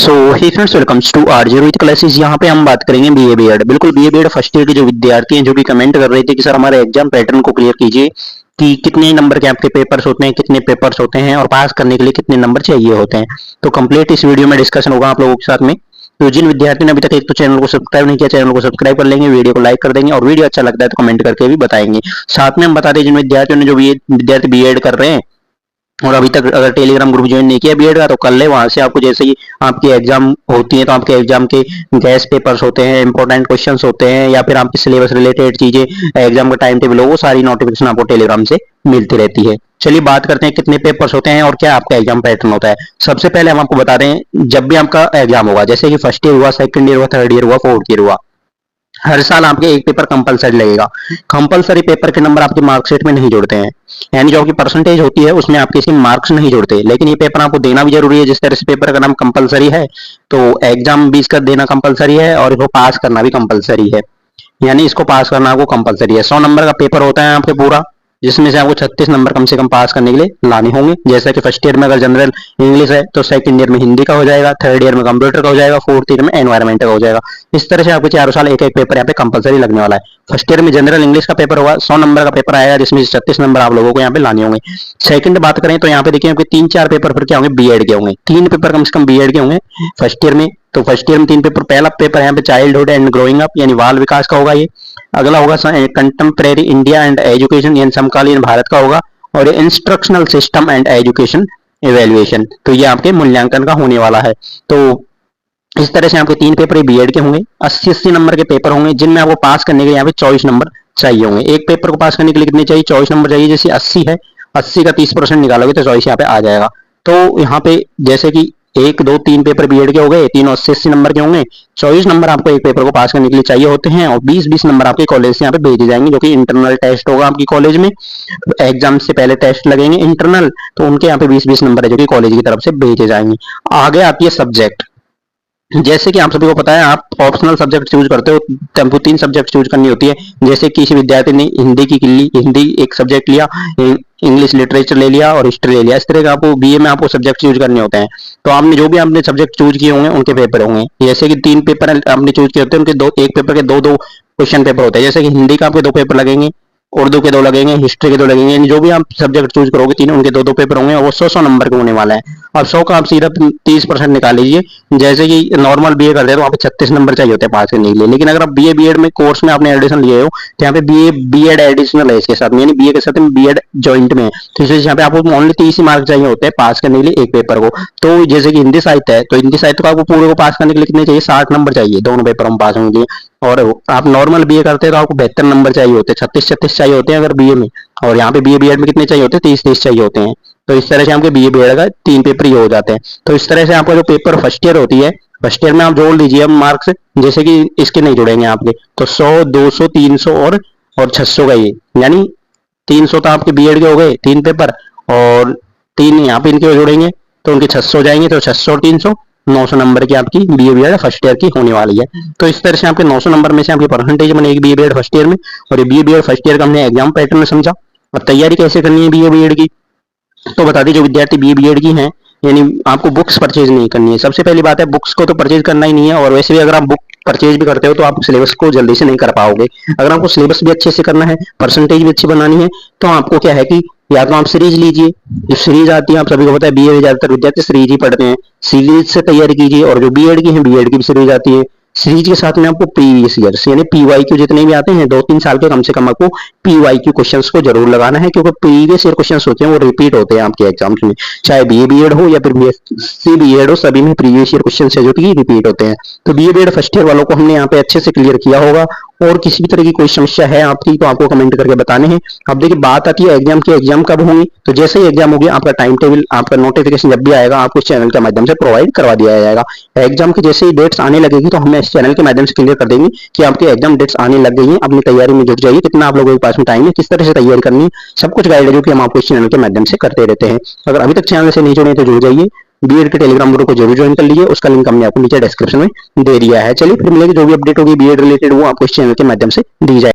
So hey friends, welcomes to R zero classes. यहाँ पे हम बात करेंगे बीए बीएड। बिल्कुल बीए बीएड फर्स्ट ईयर के जो विद्यार्थी हैं, जो भी कमेंट कर रहे थे कि सर हमारे एग्जाम पैटर्न को क्लियर कीजिए कि कितने नंबर के आपके पेपर्स होते हैं, कितने पेपर्स होते हैं और पास करने के लिए कितने नंबर चाहिए होते हैं। तो कंप्लीट इस वीडियो में डिस्कशन होगा आप लोगों के साथ में। तो जिन विद्यार्थियों ने अभी तक एक तो चैनल को सब्सक्राइब नहीं किया, चैनल को सब्सक्राइब कर लेंगे, वीडियो को लाइक कर देंगे और वीडियो अच्छा लगता है तो कमेंट करके भी बताएंगे। साथ में हम बता दें जिन विद्यार्थियों ने जो विद्यार्थी बीएड कर रहे हैं और अभी तक अगर टेलीग्राम ग्रुप ज्वाइन नहीं किया बीएड का तो कर ले। वहां से आपको जैसे ही आपकी एग्जाम होती है तो आपके एग्जाम के गैस पेपर्स होते हैं, इंपॉर्टेंट क्वेश्चंस होते हैं या फिर आपके सिलेबस रिलेटेड चीजें, एग्जाम का टाइम टेबल हो, वो सारी नोटिफिकेशन आपको टेलीग्राम से मिलती रहती है। चलिए बात करते हैं कितने पेपर्स होते हैं और क्या आपका एग्जाम पैटर्न होता है। सबसे पहले हम आपको बता दें, जब भी आपका एग्जाम होगा, जैसे कि फर्स्ट ईयर हुआ, सेकंड ईयर हुआ, थर्ड ईयर हुआ, फोर्थ ईयर हुआ, हर साल आपके एक पेपर कंपलसरी लगेगा। कंपलसरी पेपर के नंबर आपके मार्कशीट में नहीं जुड़ते हैं, यानी जो आपकी परसेंटेज होती है उसमें आपके इसके मार्क्स नहीं जुड़ते, लेकिन ये पेपर आपको देना भी जरूरी है। जिस तरह से पेपर का नाम कंपलसरी है तो एग्जाम भी इसका देना कंपलसरी है और इसको पास करना भी कंपलसरी है, यानी इसको पास करना आपको कंपलसरी है। 100 नंबर का पेपर होता है आपके पूरा, जिसमें से आपको 36 नंबर कम से कम पास करने के लिए लाने होंगे। जैसे कि फर्स्ट ईयर में अगर जनरल इंग्लिश है तो सेकंड ईयर में हिंदी का हो जाएगा, थर्ड ईयर में कंप्यूटर का हो जाएगा, फोर्थ ईयर में एनवायरमेंट का हो जाएगा। इस तरह से आपके चारों साल एक एक पेपर यहाँ पे कंपलसरी लगने वाला है। फर्स्ट ईयर में जनरल इंग्लिश का पेपर होगा, 100 नंबर का पेपर आएगा, जिसमें 36 नंबर आप लोगों को यहाँ पे लाने होंगे। सेकंड बात करें तो यहाँ पे देखिए आपके 3-4 पेपर फिर क्या होंगे, बीएड के होंगे। 3 पेपर कम से कम बीएड के होंगे फर्स्ट ईयर में। तो फर्स्ट ईयर में 3 पेपर, पहला पेपर यहाँ पे चाइल्डहुड एंड ग्रोइंग अप यानी बाल विकास का होगा ये। अगला होगा कंटेम्प्रेरी इंडिया एंड एजुकेशन यानी समकालीन भारत का होगा, और instructional system and education evaluation, तो ये आपके मूल्यांकन का होने वाला है। तो इस तरह से आपके 3 पेपर बीएड के होंगे। 80-80 नंबर के पेपर होंगे, जिनमें आपको पास करने के लिए यहाँ पे 24 नंबर चाहिए होंगे। एक पेपर को पास करने के लिए कितने चाहिए, 24 नंबर चाहिए। जैसे 80 है, 80 का 30% निकालोगे तो 24 यहाँ पे आ जाएगा। तो यहाँ पे जैसे कि 1, 2, 3 पेपर बीएड के हो गए, तीनों 80-80 नंबर के होंगे। 24 नंबर आपको एक पेपर को पास करने के लिए चाहिए होते हैं और 20-20 नंबर आपके कॉलेज से यहाँ पे भेजे जाएंगे, जो कि इंटरनल टेस्ट होगा आपकी कॉलेज में। एग्जाम से पहले टेस्ट लगेंगे इंटरनल, तो उनके यहाँ पे 20-20 नंबर है जो कि कॉलेज की तरफ से भेजे जाएंगे। आगे आती है सब्जेक्ट। जैसे कि आप सभी को पता है, आप ऑप्शनल सब्जेक्ट चूज करते हो, आपको 3 सब्जेक्ट चूज करनी होती है। जैसे किसी विद्यार्थी ने हिंदी की ली, हिंदी एक सब्जेक्ट लिया, इंग्लिश लिटरेचर ले लिया और हिस्ट्री ले लिया। इस तरह का आपको बीए में आपको सब्जेक्ट चूज करने होते हैं। तो आपने जो भी आपने सब्जेक्ट चूज किए होंगे उनके पेपर होंगे। जैसे कि 3 पेपर आपने चूज किए होते हैं, उनके एक पेपर के 2-2 क्वेश्चन पेपर होते हैं। जैसे कि हिंदी का आपके 2 पेपर लगेंगे, उर्दू के 2 लगेंगे, हिस्ट्री के 2 लगेंगे। जो भी आप सब्जेक्ट चूज करोगे तीनों, उनके 2-2 पेपर होंगे और वो 100-100 नंबर के होने वाला है। और 100 का आप सीधा 30% निकाल लीजिए। जैसे कि नॉर्मल बीए करते हैं तो वहाँ पे 36 नंबर चाहिए होते हैं पास करने के लिए, लेकिन अगर आप बीए बीएड में कोर्स में आपने एडिशन लिए हो तो यहाँ पे बीए बीएड एडिशनल है इसके साथ में, यानी बीए के साथ में बीएड जॉइंट में है। तो इसलिए यहाँ पे आपको ओनली 30 मार्क चाहिए होते हैं पास करने के लिए एक पेपर को। तो जैसे कि हिंदी साहित्य है तो हिंदी साहित्य को आपको पूरे को पास करने के लिए कितने चाहिए, 60 नंबर चाहिए दोनों पेपर हम पास होंगे। और आप नॉर्मल बीए करते हैं तो आपको 72 नंबर चाहिए होते हैं, 36-36 चाहिए होते हैं अगर बीए में। और यहाँ पे बीए बीएड में कितने चाहिए होते हैं, 30-30 चाहिए होते हैं। तो इस तरह से आपके बीए बीएड का 3 पेपर ही हो जाते हैं। तो इस तरह से आपका जो पेपर फर्स्ट ईयर होती है, फर्स्ट ईयर में आप जोड़ लीजिए अब मार्क्स, जैसे कि इसके नहीं जुड़ेंगे आपके, तो 100, 200, 300 और 600 का ये, यानी 300 तो आपके बीएड के हो गए 3 पेपर, और 3 यहाँ पे इनके जुड़ेंगे तो उनके 600 जाएंगे। तो 600 और 300, 900 नंबर की आपकी बीए बीएड फर्स्ट ईयर की होने वाली है। तो इस तरह से आपके 900 नंबर में से आपकी परसेंटेज बनेगी बीए बीएड फर्स्ट ईयर में। और ये बीए बीएड फर्स्ट ईयर का हमने एग्जाम पैटर्न में समझा। और तैयारी कैसे करनी है बीए बीएड की, तो बता दी जो विद्यार्थी बीए बीएड की हैं, यानी आपको बुक्स परचेज नहीं करनी है। सबसे पहली बात है, बुक्स को तो परचेज करना ही नहीं है। और वैसे भी अगर आप बुक परचेज भी करते हो तो आप सिलेबस को जल्दी से नहीं कर पाओगे। अगर आपको सिलेबस भी अच्छे से करना है, परसेंटेज भी अच्छी बनानी है, तो आपको क्या है कि या तो आप सीरीज लीजिए। जो सीरीज आती है आप सभी को पता है, बीए में ज्यादातर विद्यार्थी सीरीज ही पढ़ते हैं, सीरीज से तैयारी कीजिए। और जो बीएड की है, बीएड की भी सीरीज आती है। सीरीज के साथ में आपको प्रीवियस ईयर्स यानी पीवाईक्यू जितने भी आते हैं 2-3 साल के, कम से कम आपको पीवाईक्यू क्वेश्चंस को जरूर लगाना है, क्योंकि प्रीवियस ईयर क्वेश्चंस होते हैं वो रिपीट होते हैं आपके एग्जाम्स में। चाहे बीए बीएड हो या फिर बीएससी बीएड हो, सभी में प्रीवियस ईयर क्वेश्चंस है जो कि रिपीट होते हैं। तो बीए बीएड फर्स्ट ईयर वालों को हमने यहाँ पे अच्छे से क्लियर किया होगा। और किसी भी तरह की कोई समस्या है आपकी तो आपको कमेंट करके बताने हैं। अब देखिए बात आती है एग्जाम की, एग्जाम कब होंगी, तो जैसे ही एग्जाम होगी आपका टाइम टेबल, आपका नोटिफिकेशन जब भी आएगा आपको इस चैनल के माध्यम से प्रोवाइड करवा दिया जाएगा। एग्जाम की जैसे ही डेट्स आने लगेगी तो हमें इस चैनल के माध्यम से क्लियर कर देंगे कि आपकी एग्जाम डेट्स आने लग गई हैं। अपनी तैयारी में जुट जाइए, कितना आप लोगों के पास में टाइम है, किस तरह से तैयारी करनी है, सब कुछ गाइड है जो कि हम आपको इस चैनल के माध्यम से करते रहते हैं। अगर अभी तक चैनल से नहीं जुड़े तो जुड़ जाइए, बीएड के टेलीग्राम ग्रुप को जरूर ज्वाइन कर लीजिए, उसका लिंक हमने आपको नीचे डिस्क्रिप्शन में दे दिया है। चलिए फिर मिलेगी, जो भी अपडेट होगी बीएड रिलेटेड वो आपको इस चैनल के माध्यम से दी जाए।